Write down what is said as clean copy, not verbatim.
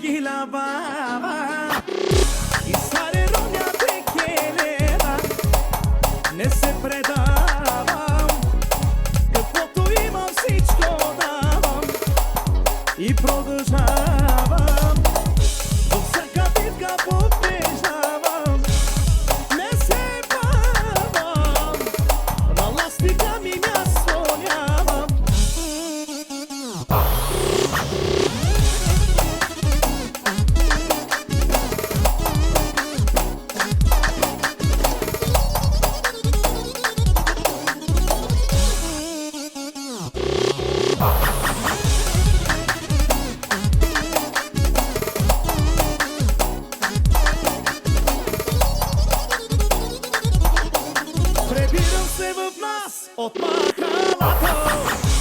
ги лавава и старе роня текелера. Не се предавам, каквото имам всичко давам и продължавам. Във всяка битка побеждавам. Не се бавам, на ластика ми място нямам. Пребирам се в нас от махалата.